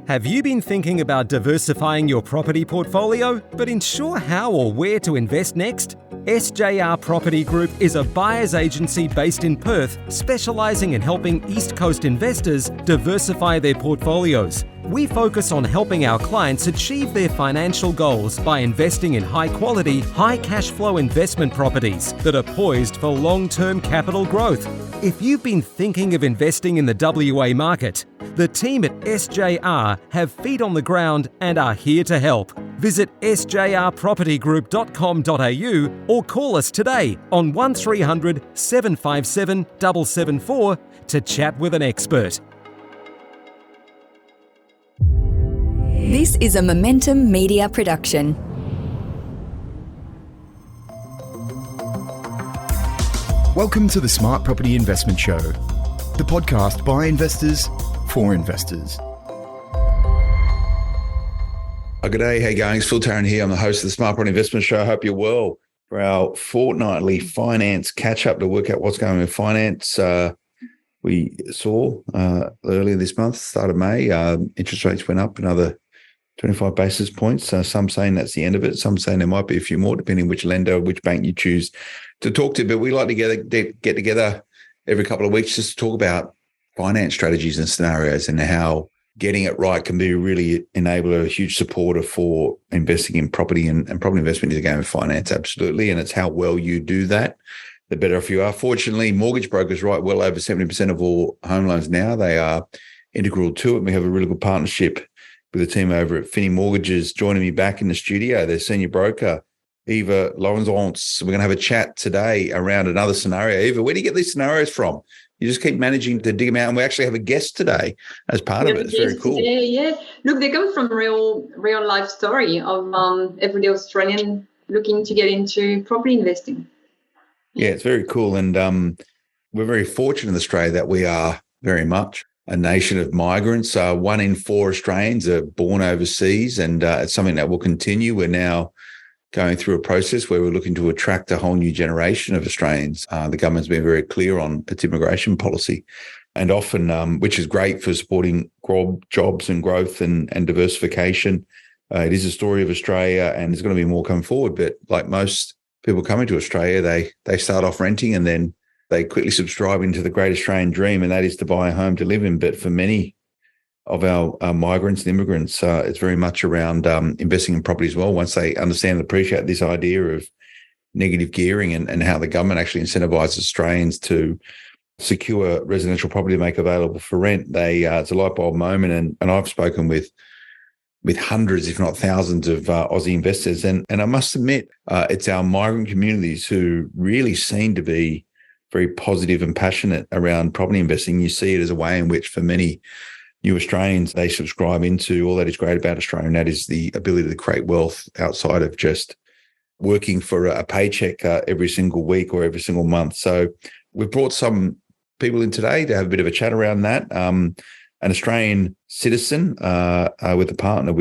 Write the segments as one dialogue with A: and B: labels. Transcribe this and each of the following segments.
A: Have you been thinking about diversifying your property portfolio, but unsure how or where to invest next? SJR Property Group is a buyer's agency based in Perth, specialising in helping East Coast investors diversify their portfolios. We focus on helping our clients achieve their financial goals by investing in high-quality, high-cash-flow investment properties that are poised for long-term capital growth. If you've been thinking of investing in the WA market, the team at SJR have feet on the ground and are here to help. Visit sjrpropertygroup.com.au or call us today on 1300 757 774 to chat with an expert.
B: This is a Momentum Media production.
C: Welcome to the Smart Property Investment Show, the podcast by investors for investors.
D: Good day, how you going? It's Phil Tarrant here. I'm the host of the Smart Property Investment Show. I hope you're well. For our fortnightly finance catch-up to work out what's going on with finance, we saw earlier this month, start of May, interest rates went up another 25 basis points. Some saying that's the end of it. Some saying there might be a few more, depending which lender, which bank you choose to talk to. But we like to get together every couple of weeks just to talk about finance strategies and scenarios and how getting it right can be really enabler, a huge supporter for investing in property, and property investment is a game of finance, absolutely. And it's how well you do that, the better off you are. Fortunately, mortgage brokers write well over 70% of all home loans now. They are integral to it. We have a really good partnership with the team over at Finney Mortgages. Joining me back in the studio, their senior broker, Eva Lorenzons. We're going to have a chat today around another scenario. Eva, where do you get these scenarios from? You just keep managing to dig them out, and we actually have a guest today as part of it. It's very cool.
E: Yeah. Look, they come from real life story of everyday Australian looking to get into property investing.
D: Yeah, it's very cool, and we're very fortunate in Australia that we are very much a nation of migrants. 1 in 4 Australians are born overseas, and it's something that will continue. We're now going through a process where we're looking to attract a whole new generation of Australians. The government's been very clear on its immigration policy, and often, which is great for supporting jobs and growth and diversification. It is a story of Australia, and there's going to be more coming forward. But like most people coming to Australia, they start off renting and then they quickly subscribe into the great Australian dream, and that is to buy a home to live in. But for many of our migrants and immigrants, it's very much around investing in property as well. Once they understand and appreciate this idea of negative gearing and how the government actually incentivizes Australians to secure residential property to make available for rent, it's a light bulb moment. And I've spoken with hundreds, if not thousands, of Aussie investors. And I must admit, it's our migrant communities who really seem to be very positive and passionate around property investing. You see it as a way in which, for many new Australians, they subscribe into all that is great about Australia, and that is the ability to create wealth outside of just working for a paycheck every single week or every single month. So we've brought some people in today to have a bit of a chat around that. An Australian citizen with a partner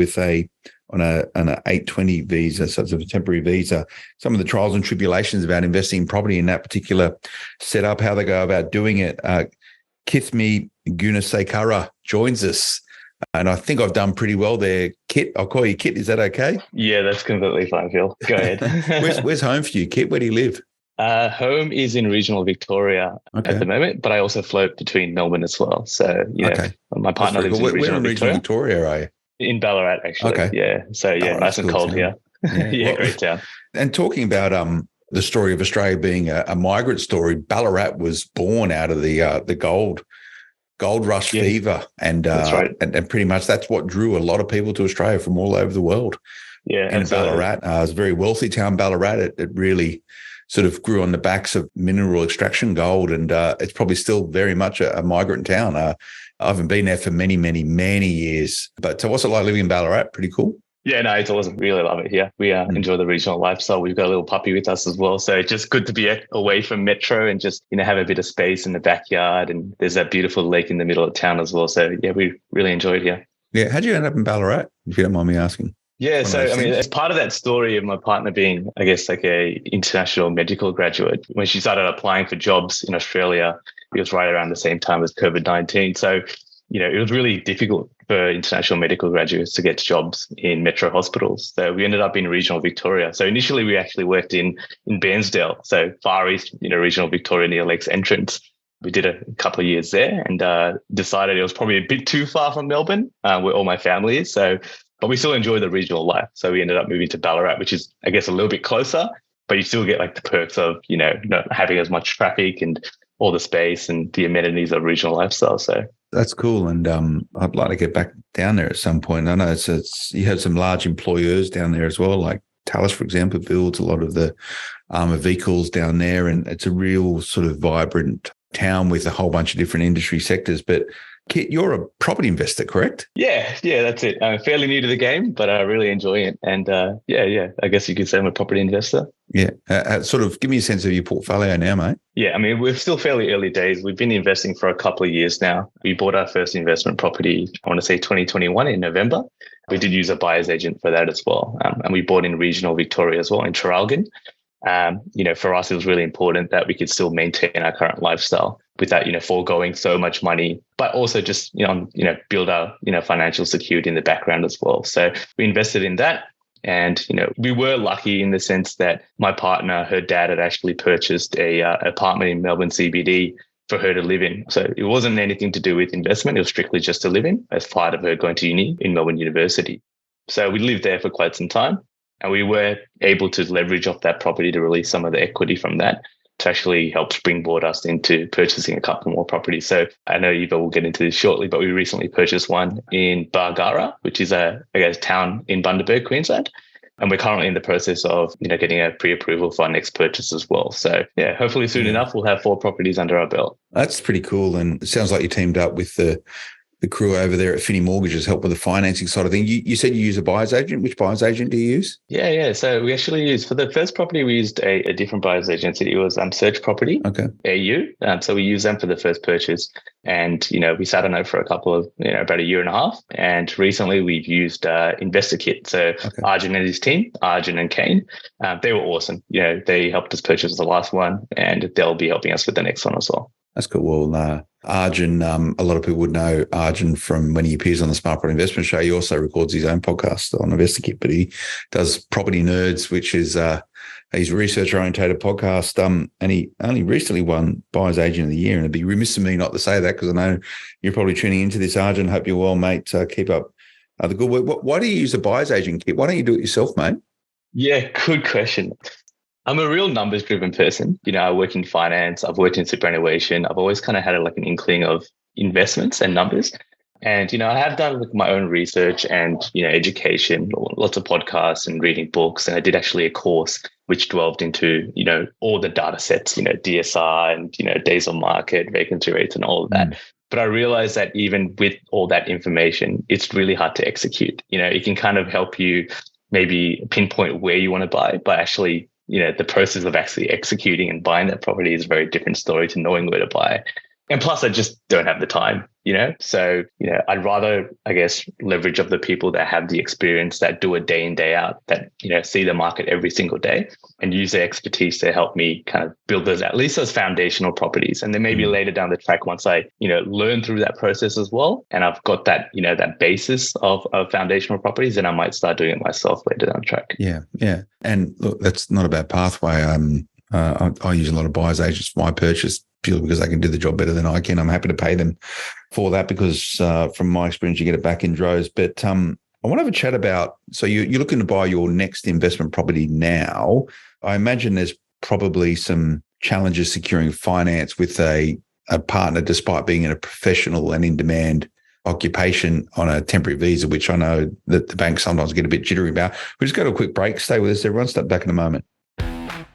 D: on an 820 visa, so it's a temporary visa. Some of the trials and tribulations about investing in property in that particular setup, how they go about doing it. Kithmi Gunasekara joins us, and I think I've done pretty well there. Kit, I'll call you Kit. Is that okay?
F: Yeah, that's completely fine, Phil. Go ahead.
D: Where's home for you, Kit? Where do you live?
F: Home is in regional Victoria at the moment, but I also float between Melbourne as well. So, my partner lives in regional
D: Victoria, are you?
F: In Ballarat, actually. Okay. Yeah. So, nice and cold here. Yeah, great town.
D: And talking about the story of Australia being a migrant story, Ballarat was born out of the gold rush fever, and
F: that's right.
D: And pretty much that's what drew a lot of people to Australia from all over the world.
F: Yeah,
D: and Ballarat, it's a very wealthy town. Ballarat, it really sort of grew on the backs of mineral extraction, gold, and it's probably still very much a migrant town. I haven't been there for many, many, many years. But so what's it like living in Ballarat? Pretty cool.
F: Yeah, no, it's awesome. Really love it here. We enjoy the regional lifestyle. We've got a little puppy with us as well. So it's just good to be away from metro and just, have a bit of space in the backyard. And there's that beautiful lake in the middle of town as well. So yeah, we really enjoyed here.
D: Yeah. How'd you end up in Ballarat, if you don't mind me asking?
F: Yeah, so as part of that story of my partner being, I guess, like a international medical graduate, when she started applying for jobs in Australia, it was right around the same time as COVID-19. So it was really difficult for international medical graduates to get jobs in metro hospitals. So we ended up in regional Victoria. So initially we actually worked in Bairnsdale, so far east, regional Victoria near Lakes Entrance. We did a couple of years there and decided it was probably a bit too far from Melbourne, where all my family is. But we still enjoy the regional life. So we ended up moving to Ballarat, which is, I guess, a little bit closer, but you still get like the perks of, not having as much traffic and all the space and the amenities of regional lifestyle. So
D: that's cool. And I'd like to get back down there at some point. I know it's you have some large employers down there as well, like Talis, for example, builds a lot of the armored vehicles down there. And it's a real sort of vibrant town with a whole bunch of different industry sectors. But Kit, you're a property investor, correct?
F: Yeah, that's it. I'm fairly new to the game, but I really enjoy it. And I guess you could say I'm a property investor.
D: Yeah. Sort of give me a sense of your portfolio now, mate.
F: Yeah, I mean, we're still fairly early days. We've been investing for a couple of years now. We bought our first investment property, I want to say 2021 in November. We did use a buyer's agent for that as well. And we bought in regional Victoria as well in Traralgon. For us, it was really important that we could still maintain our current lifestyle without, foregoing so much money, but also just, build our, financial security in the background as well. So we invested in that. And, we were lucky in the sense that my partner, her dad had actually purchased a apartment in Melbourne CBD for her to live in. So it wasn't anything to do with investment. It was strictly just to live in as part of her going to uni in Melbourne University. So we lived there for quite some time. And we were able to leverage off that property to release some of the equity from that to actually help springboard us into purchasing a couple more properties. So I know Eva will get into this shortly, but we recently purchased one in Bargara, which is a town in Bundaberg, Queensland. And we're currently in the process of, getting a pre-approval for our next purchase as well. So hopefully soon enough, we'll have 4 properties under our belt.
D: That's pretty cool. And it sounds like you teamed up with the crew over there at Finney Mortgages, help with the financing side of things. You said you use a buyer's agent. Which buyer's agent do you use?
F: Yeah. So we actually used, for the first property, we used a different buyer's agency. It was Search Property,
D: okay,
F: AU. So we used them for the first purchase. And, we sat on it for a couple of, about a year and a half. And recently we've used InvestorKit. So okay. Arjun and his team, Arjun and Kane, they were awesome. They helped us purchase the last one and they'll be helping us with the next one as well.
D: That's cool. Well, Arjun, a lot of people would know Arjun from when he appears on the Smart Property Investment Show. He also records his own podcast on InvestorKit, but he does Property Nerds, which is his research-orientated podcast. And he only recently won Buyer's Agent of the Year. And it'd be remiss of me not to say that because I know you're probably tuning into this, Arjun. Hope you're well, mate. Keep up the good work. Why do you use a Buyer's Agent kit? Why don't you do it yourself, mate?
F: Yeah, good question. I'm a real numbers-driven person. I work in finance. I've worked in superannuation. I've always kind of had an inkling of investments and numbers. And, I have done my own research and, education, lots of podcasts and reading books. And I did actually a course which delved into, all the data sets, DSR and, days on market, vacancy rates and all of that. But I realized that even with all that information, it's really hard to execute. It can kind of help you maybe pinpoint where you want to buy, but actually, the process of actually executing and buying that property is a very different story to knowing where to buy. And plus, I just don't have the time, So, I'd rather, I guess, leverage of the people that have the experience, that do it day in, day out, that, see the market every single day and use their expertise to help me kind of build those, at least those foundational properties. And then maybe later down the track, once I, learn through that process as well, and I've got that, that basis of foundational properties, then I might start doing it myself later down the track.
D: Yeah. And look, that's not a bad pathway. I use a lot of buyer's agents for my purchase purely because they can do the job better than I can. I'm happy to pay them for that because from my experience, you get it back in droves. But I want to have a chat about, so you're looking to buy your next investment property now. I imagine there's probably some challenges securing finance with a partner despite being in a professional and in-demand occupation on a temporary visa, which I know that the banks sometimes get a bit jittery about. We'll just go to a quick break. Stay with us, everyone. Step back in a moment.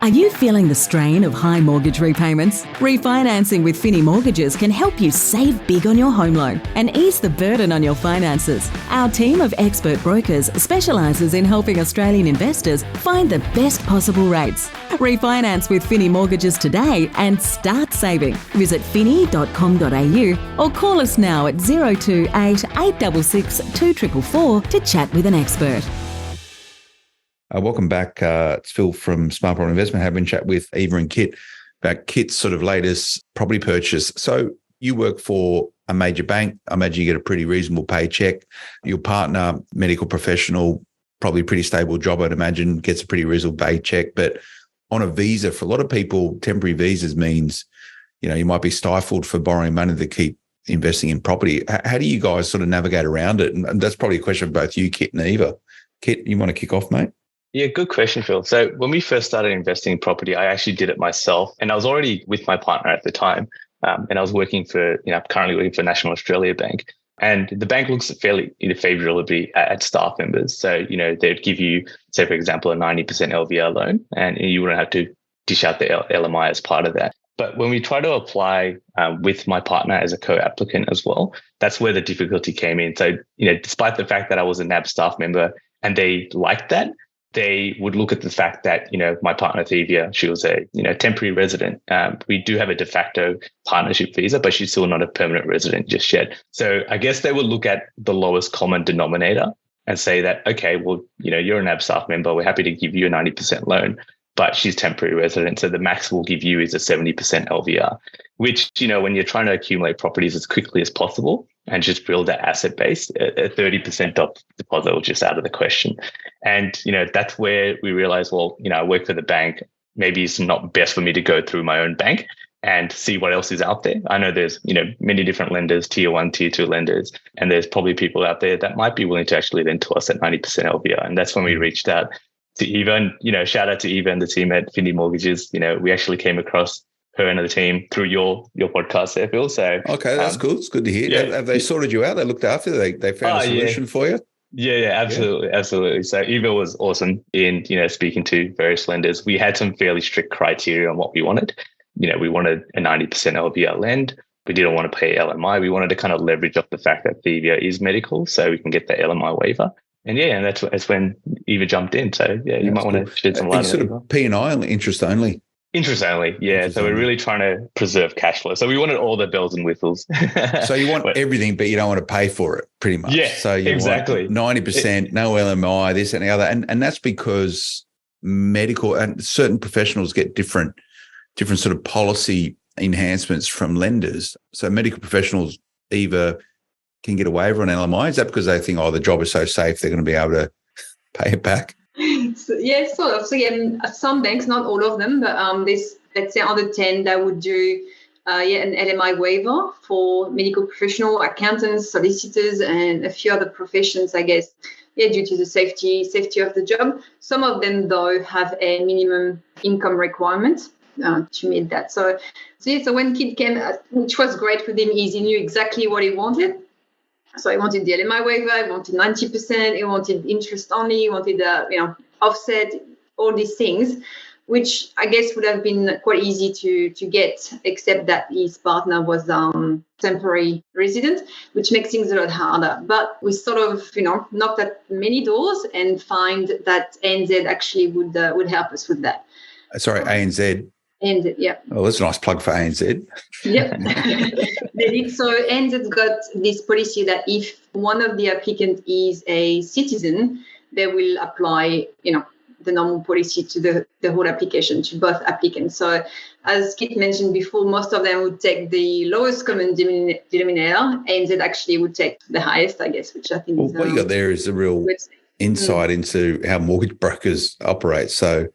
G: Are you feeling the strain of high mortgage repayments? Refinancing with Finney Mortgages can help you save big on your home loan and ease the burden on your finances. Our team of expert brokers specialises in helping Australian investors find the best possible rates. Refinance with Finney Mortgages today and start saving. Visit finny.com.au or call us now at 028 866 2444 to chat with an expert.
D: Welcome back. It's Phil from Smart Property Investment. Having a chat with Eva and Kit about Kit's sort of latest property purchase. So you work for a major bank, I imagine you get a pretty reasonable paycheck. Your partner, medical professional, probably pretty stable job, I'd imagine, gets a pretty reasonable paycheck. But on a visa, for a lot of people, temporary visas means, you might be stifled for borrowing money to keep investing in property. How do you guys sort of navigate around it? And that's probably a question for both you, Kit, and Eva. Kit, you want to kick off, mate?
F: Yeah, good question, Phil. So when we first started investing in property, I actually did it myself, and I was already with my partner at the time. And I was working for, currently working for National Australia Bank. And the bank looks fairly favorably at staff members. So, they'd give you, say, for example, a 90% LVR loan, and you wouldn't have to dish out the LMI as part of that. But when we try to apply with my partner as a co-applicant as well, that's where the difficulty came in. So, despite the fact that I was a NAB staff member and they liked that, they would look at the fact that, my partner, Thevia, she was a, temporary resident. We do have a de facto partnership visa, but she's still not a permanent resident just yet. So I guess they would look at the lowest common denominator and say that, okay, well, you're a NAB staff member. We're happy to give you a 90% loan, but she's temporary resident. So the max we'll give you is a 70% LVR, which, when you're trying to accumulate properties as quickly as possible and just build that asset base, a 30% deposit was just out of the question. And, that's where we realized, well, I work for the bank. Maybe it's not best for me to go through my own bank and see what else is out there. I know there's, many different lenders, tier 1, tier 2 lenders, and there's probably people out there that might be willing to actually lend to us at 90% LVR. And that's when we reached out to Eva, and, shout out to Eva and the team at Finny Mortgages. We actually came across her and the team through your podcast there, Phil. So
D: okay, that's cool. It's good to hear. Yeah. Have they sorted you out? They looked after you? They found a solution for you?
F: Yeah, absolutely. So Eva was awesome in, speaking to various lenders. We had some fairly strict criteria on what we wanted. We wanted a 90% LVR lend. We didn't want to pay LMI. We wanted to kind of leverage off the fact that Thevia is medical, so we can get the LMI waiver. And and that's when Eva jumped in. So you might want to shed some light on
D: sort of P&I only, interest only.
F: Interest only, yeah. So we're really trying to preserve cash flow. So we wanted all the bells and whistles.
D: So you want everything, but you don't want to pay for it, pretty much.
F: Yeah,
D: so you
F: exactly.
D: Want 90%, no LMI, this and the other. And that's because medical and certain professionals get different sort of policy enhancements from lenders. So medical professionals either can get a waiver on LMI. Is that because they think, the job is so safe, they're going to be able to pay it back?
E: So, yeah, sort of. So some banks, not all of them, but this, let's say under 10 that would do an LMI waiver for medical professional, accountants, solicitors, and a few other professions, I guess, due to the safety of the job. Some of them, though, have a minimum income requirement to meet that. So when Kit came, which was great with him, is he knew exactly what he wanted. So he wanted the LMI waiver, he wanted 90%, he wanted interest only, he wanted offset, all these things, which I guess would have been quite easy to get, except that his partner was temporary resident, which makes things a lot harder. But we sort of, knocked at many doors and find that ANZ actually would help us with that.
D: Sorry, ANZ.
E: ANZ, yeah.
D: Oh, that's a nice plug for ANZ.
E: Yep. They did. So ANZ's got this policy that if one of the applicants is a citizen, they will apply, the normal policy to the whole application, to both applicants. So as Kit mentioned before, most of them would take the lowest common denominator. ANZ actually would take the highest, I guess, which I think is...
D: what you got there is a real insight into how mortgage brokers operate. So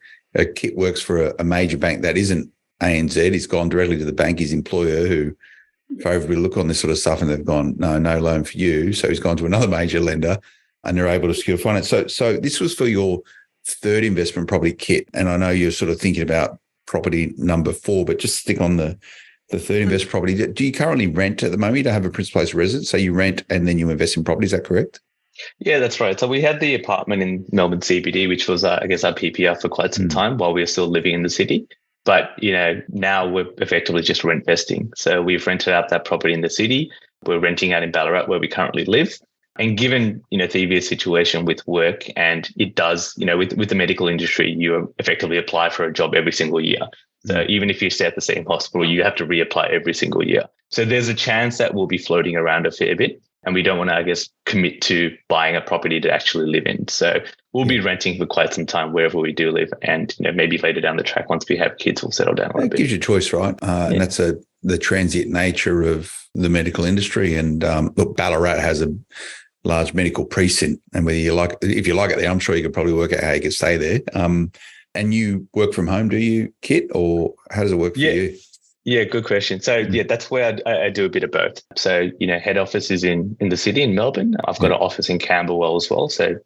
D: Kit works for a major bank that isn't ANZ. He's gone directly to the bank, his employer, who favorably look on this sort of stuff, and they've gone, no loan for you. So he's gone to another major lender and they're able to secure finance. So this was for your third investment property, Kit. And I know you're sort of thinking about property number 4, but just stick on the third investment property. Do you currently rent at the moment? You don't have a principal place of residence, so you rent and then you invest in property. Is that correct?
F: Yeah, that's right. So we had the apartment in Melbourne CBD, which was, I guess, our PPR for quite some time while we were still living in the city. But, now we're effectively just rent vesting. So we've rented out that property in the city. We're renting out in Ballarat where we currently live. And given, Thevia's situation with work, and it does, with the medical industry, you effectively apply for a job every single year. So even if you stay at the same hospital, you have to reapply every single year. So there's a chance that we'll be floating around a fair bit. And we don't want to, I guess, commit to buying a property to actually live in. So we'll be renting for quite some time wherever we do live. And, maybe later down the track, once we have kids, we'll settle down a little bit.
D: It gives you a choice, right? And that's a the transient nature of the medical industry. And look, Ballarat has a large medical precinct, and whether you like, if you like it there, I'm sure you could probably work out how you could stay there. And you work from home, do you, Kit, or how does it work for you?
F: Yeah, good question. So that's where I do a bit of both. So, head office is in the city in Melbourne. I've got an office in Camberwell as well. So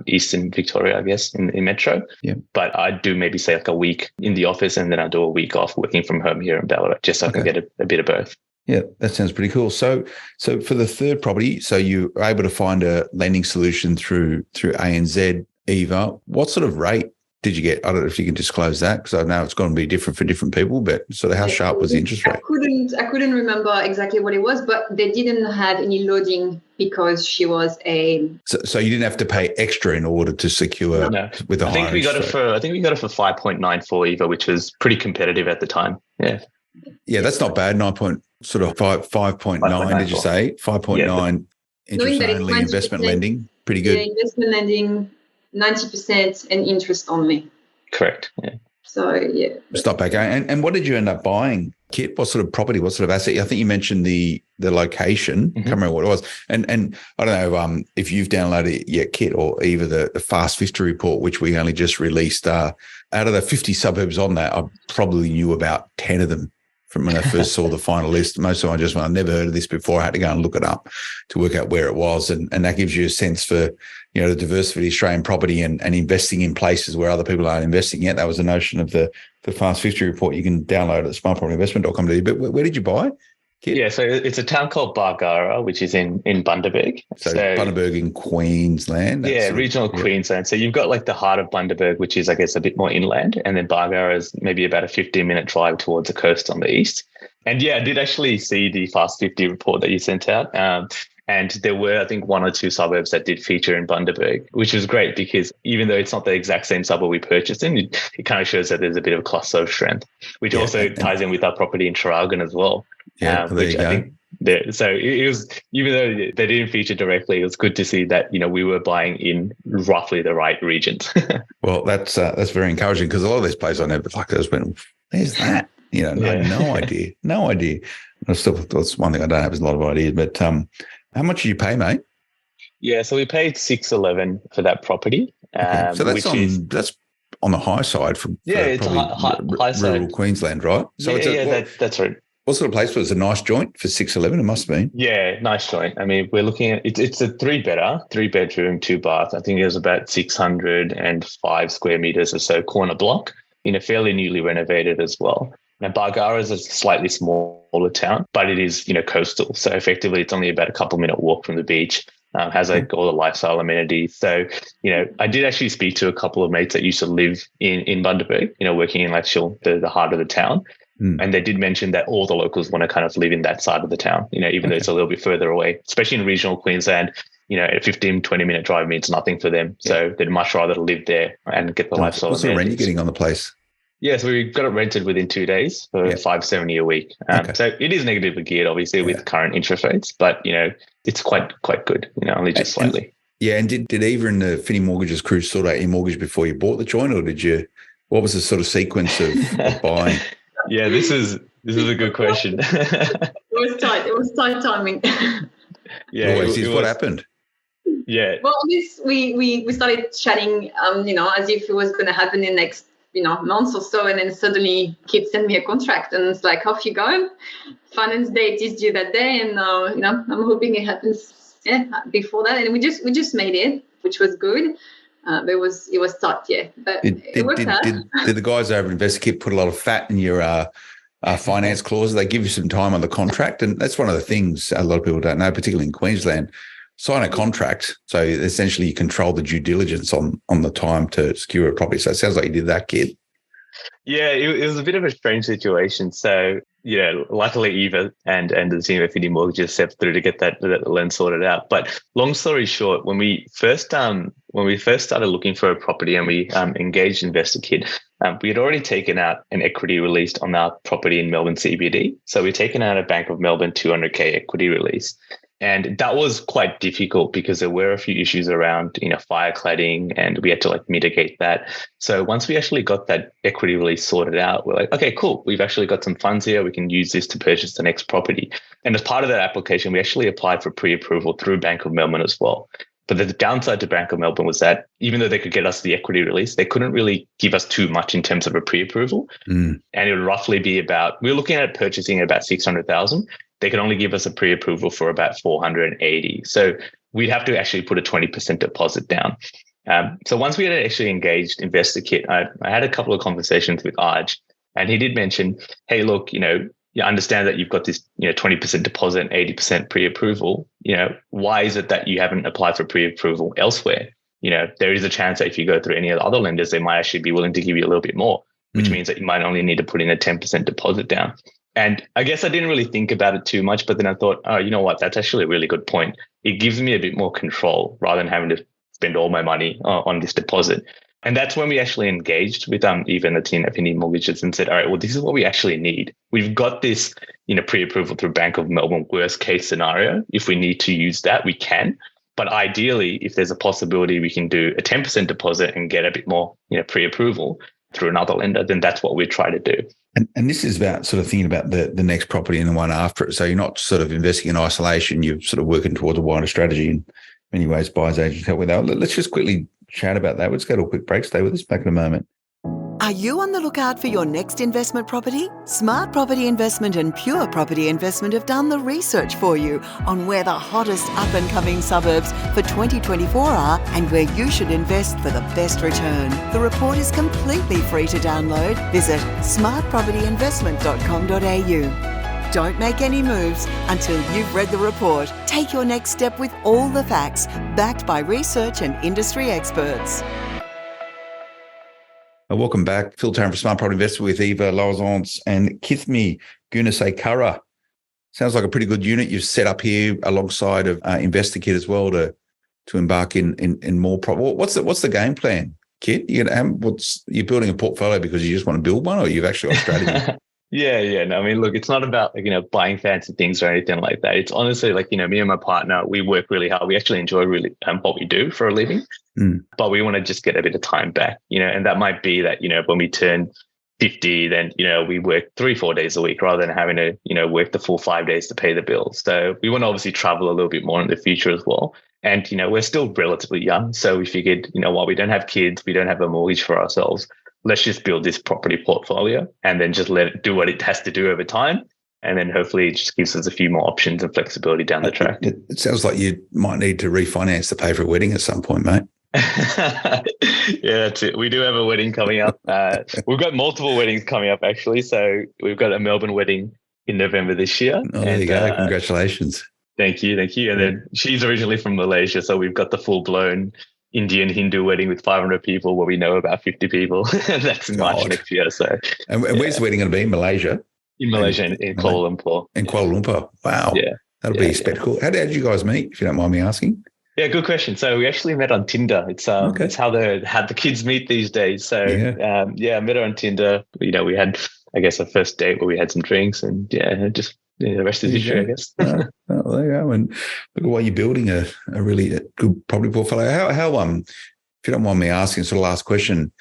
F: Eastern Victoria, I guess, in Metro. Yeah. But I do maybe say like a week in the office, and then I do a week off working from home here in Ballarat, just so I can get a bit of both.
D: Yeah, that sounds pretty cool. So for the third property, so you were able to find a lending solution through ANZ, Eva. What sort of rate did you get? I don't know if you can disclose that, because I know it's going to be different for different people, but sort of how sharp was the interest rate?
E: I couldn't remember exactly what it was, but they didn't have any loading because she was a...
D: So you didn't have to pay extra in order to secure with a higher interest rate?
F: I think we got it for 5.94 Eva, which was pretty competitive at the time. Yeah.
D: Yeah, that's not bad. 5.9, did you say? 5.9 interest only, investment lending. Pretty good.
E: Yeah, investment lending, 90% and interest only.
F: Correct. Yeah.
E: So, yeah.
D: It's not bad. And what did you end up buying, Kit? What sort of property, what sort of asset? I think you mentioned the location. Mm-hmm. I can't remember what it was. And I don't know if you've downloaded it yet, Kit, or either the Fast 50 report, which we only just released. Out of the 50 suburbs on that, I probably knew about 10 of them from when I first saw the final list. Most of them I never heard of this before. I had to go and look it up to work out where it was. And that gives you a sense for, the diversity of Australian property and investing in places where other people aren't investing yet. That was the notion of the Fast 50 report. You can download it at smartpropertyinvestment.com.au. But where did you buy? Kit?
F: Yeah, so it's a town called Bargara, which is in Bundaberg.
D: So Bundaberg in Queensland.
F: Regional Queensland. So you've got like the heart of Bundaberg, which is, I guess, a bit more inland. And then Bargara is maybe about a 15-minute drive towards the coast on the east. And I did actually see the Fast 50 report that you sent out. And there were, I think, one or two suburbs that did feature in Bundaberg, which was great because even though it's not the exact same suburb we purchased in, it kind of shows that there's a bit of a cluster of strength, which also ties in with our property in Traralgon as well.
D: Yeah, there you go.
F: So it was, even though they didn't feature directly, it was good to see that, we were buying in roughly the right regions.
D: Well, that's very encouraging, because a lot of these places I never just went, there's that. No idea. That's one thing I don't have is a lot of ideas. But how much did you pay, mate?
F: Yeah, so we paid $611 for that property.
D: Okay. So that's on the high side for
F: it's high side.
D: Rural Queensland, right? So
F: that's right.
D: What sort of place was it? A nice joint for $611? It must have been.
F: Yeah, nice joint. I mean, we're looking at it's a 3-bedroom, 2-bath. I think it was about 605 square meters or so, corner block, fairly newly renovated as well. Now, Bargara is a slightly smaller town, but it is, coastal. So effectively, it's only about a couple-minute walk from the beach. Has all the lifestyle amenities. So, I did actually speak to a couple of mates that used to live in Bundaberg, working in the heart of the town. And they did mention that all the locals want to kind of live in that side of the town, even though it's a little bit further away, especially in regional Queensland. A 15, 20-minute drive means nothing for them. Yeah. So they'd much rather live there and get the lifestyle.
D: What sort of rent are you getting on the place?
F: Yeah, so we got it rented within 2 days for $570 a week. So it is negatively geared, obviously, with current interest rates, but it's quite good. Only just slightly.
D: And did Eva and the Finny Mortgages crew sort out your mortgage before you bought the joint, or did you? What was the sort of sequence of buying?
F: Yeah, this is a good question.
E: It was tight. It was tight timing.
D: Yeah, what happened?
F: Yeah.
E: Well, we started chatting, as if it was going to happen in the next months or so, and then suddenly Kit sent me a contract, and it's like, off you go. Finance date is due that day, and I'm hoping it happens before that. And we just made it, which was good. But it was tough, but it worked out.
D: Did the guys over at InvestorKit put a lot of fat in your finance clauses? They give you some time on the contract, and that's one of the things a lot of people don't know, particularly in Queensland. Sign a contract, so essentially you control the due diligence on the time to secure a property. So it sounds like you did that, Kit.
F: Yeah, it was a bit of a strange situation. So, luckily Eva and the team at Finny Mortgages stepped through to get that loan sorted out. But long story short, when we first started looking for a property and we engaged InvestorKit, we had already taken out an equity release on our property in Melbourne CBD. So we'd taken out a Bank of Melbourne 200K equity release. And that was quite difficult because there were a few issues around, fire cladding, and we had to like mitigate that. So once we actually got that equity release sorted out, we're like, okay, cool. We've actually got some funds here. We can use this to purchase the next property. And as part of that application, we actually applied for pre-approval through Bank of Melbourne as well. But the downside to Bank of Melbourne was that even though they could get us the equity release, they couldn't really give us too much in terms of a pre-approval. And it would roughly be we were looking at purchasing about 600,000. They could only give us a pre-approval for about 480. So we'd have to actually put a 20% deposit down. So once we had actually engaged Investor Kit, I had a couple of conversations with Arj, and he did mention, hey, look, you understand that you've got this, 20% deposit and 80% pre-approval. Why is it that you haven't applied for pre-approval elsewhere? There is a chance that if you go through any of the other lenders, they might actually be willing to give you a little bit more, which means that you might only need to put in a 10% deposit down. And I guess I didn't really think about it too much, but then I thought, oh, you know what? That's actually a really good point. It gives me a bit more control rather than having to spend all my money on this deposit. And that's when we actually engaged with even the team at Fini Mortgages and said, all right, well, this is what we actually need. We've got this, pre-approval through Bank of Melbourne, worst case scenario. If we need to use that, we can. But ideally, if there's a possibility we can do a 10% deposit and get a bit more, pre-approval through another lender, then that's what we try to do.
D: And this is about sort of thinking about the next property and the one after it. So you're not sort of investing in isolation. You're sort of working towards a wider strategy. In many ways, buyers agents help with that. Let's just quickly chat about that. Let's go to a quick break. Stay with us. Back in a moment.
H: Are you on the lookout for your next investment property? Smart Property Investment and Pure Property Investment have done the research for you on where the hottest up-and-coming suburbs for 2024 are and where you should invest for the best return. The report is completely free to download. Visit smartpropertyinvestment.com.au. Don't make any moves until you've read the report. Take your next step with all the facts, backed by research and industry experts.
D: Welcome back. Phil Tarrant for Smart Property Investor with Eva Lozance and Kithmi Gunasay-Curra. Sounds like a pretty good unit you've set up here alongside of Investor Kit as well to embark in more property. What's the game plan, Kit? You're building a portfolio because you just want to build one, or you've actually got a strategy?
F: Yeah. No, I mean, look, it's not about buying fancy things or anything like that. It's honestly me and my partner, we work really hard. We actually enjoy really what we do for a living, but we want to just get a bit of time back, and that might be that, when we turn 50, then, we work 3-4 days a week rather than having to, work the full 5 days to pay the bills. So we want to obviously travel a little bit more in the future as well. And, we're still relatively young. So we figured, while we don't have kids, we don't have a mortgage for ourselves, let's just build this property portfolio and then just let it do what it has to do over time. And then hopefully it just gives us a few more options and flexibility down the track.
D: It sounds like you might need to refinance to pay for a wedding at some point, mate.
F: Yeah, that's it. We do have a wedding coming up. We've got multiple weddings coming up, actually. So we've got a Melbourne wedding in November this year.
D: Oh, there you go. Congratulations.
F: Thank you. And then she's originally from Malaysia. So we've got the full-blown Indian Hindu wedding with 500 people where we know about 50 people. That's in March next year. So,
D: and where's the wedding going to be? In Malaysia?
F: In Malaysia, in Kuala Lumpur.
D: In Kuala Lumpur. Wow. Yeah. That'll be a spectacle. How did you guys meet, if you don't mind me asking?
F: Yeah, good question. So we actually met on Tinder. It's it's how the kids meet these days. So I met her on Tinder. We had, I guess, a first date where we had some drinks, and just the rest is history, I guess.
D: There you go. And look, while you're building a really good property portfolio, how if you don't mind me asking, sort of last question,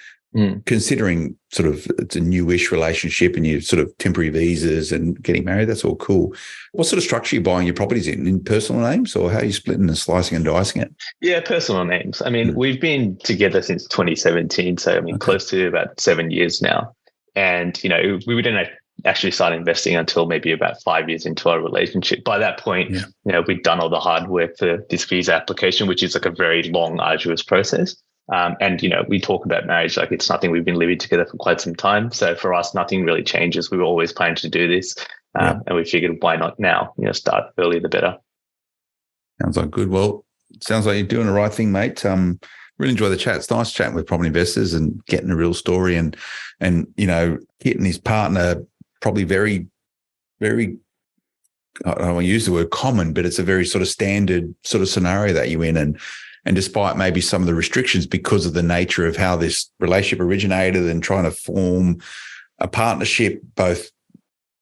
D: considering sort of it's a newish relationship and you sort of temporary visas and getting married, that's all cool. What sort of structure are you buying your properties in personal names, or how are you splitting and slicing and dicing it?
F: Yeah, personal names. I mean, we've been together since 2017, so I mean, close to about 7 years now. And, we didn't actually start investing until maybe about 5 years into our relationship. By that point, we'd done all the hard work for this visa application, which is like a very long, arduous process. And, we talk about marriage like it's nothing. We've been living together for quite some time. So for us, nothing really changes. We were always planning to do this. And we figured, why not now? Start early, the better.
D: Sounds like good. Well, it sounds like you're doing the right thing, mate. Really enjoy the chat. It's nice chatting with property investors and getting a real story and Kit and his partner, probably very, very, I don't want to use the word common, but it's a very sort of standard sort of scenario that you're in. And despite maybe some of the restrictions because of the nature of how this relationship originated and trying to form a partnership, both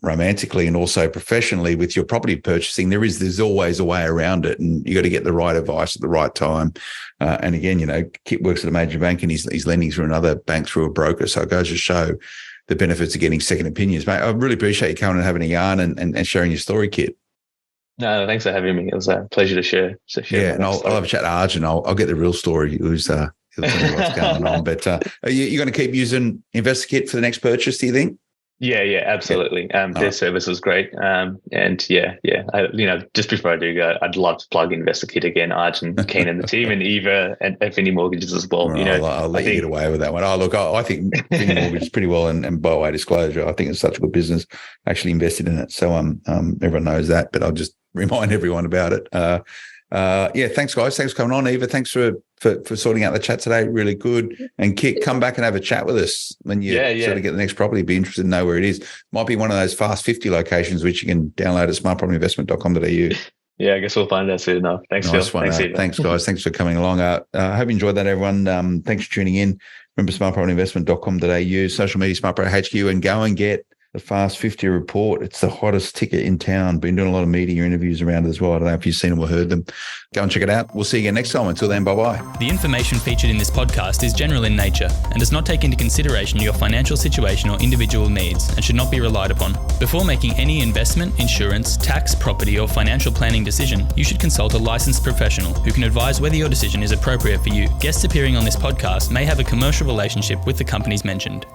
D: romantically and also professionally with your property purchasing, there's always a way around it, and you got to get the right advice at the right time. And again, Kit works at a major bank and he's lending through another bank through a broker. So it goes to show the benefits of getting second opinions, mate. I really appreciate you coming and having a yarn and sharing your story, Kit. No,
F: thanks for having me. It was a pleasure to share.
D: And I'll have a chat to Arj and I'll get the real story. He'll tell me what's going on. But are you going to keep using InvestorKit for the next purchase, do you think?
F: Yeah, absolutely. Their service was great. Just before I do go, I'd love to plug InvestorKit again, Arj and Keen and the team, and Eva and Finny Mortgages as well.
D: I'll let you get away with that one. I think Finny Mortgages pretty well, and by way of disclosure, I think it's such a good business. I actually invested in it, so everyone knows that. But I'll just remind everyone about it. Thanks, guys. Thanks for coming on, Eva. Thanks for sorting out the chat today. Really good. And Kit, come back and have a chat with us when you sort of get the next property. Be interested to know where it is. Might be one of those Fast 50 locations which you can download at smartpropertyinvestment.com.au.
F: Yeah, I guess we'll find out soon enough. Thanks,
D: nice
F: Phil.
D: One, thanks, guys. Thanks for coming along. I hope you enjoyed that, everyone. Thanks for tuning in. Remember, smartpropertyinvestment.com.au, social media, Smart Property HQ, and go and get the Fast 50 report. It's the hottest ticket in town. Been doing a lot of media interviews around it as well. I don't know if you've seen them or heard them. Go and check it out. We'll see you again next time. Until then, bye-bye.
I: The information featured in this podcast is general in nature and does not take into consideration your financial situation or individual needs and should not be relied upon. Before making any investment, insurance, tax, property, or financial planning decision, you should consult a licensed professional who can advise whether your decision is appropriate for you. Guests appearing on this podcast may have a commercial relationship with the companies mentioned.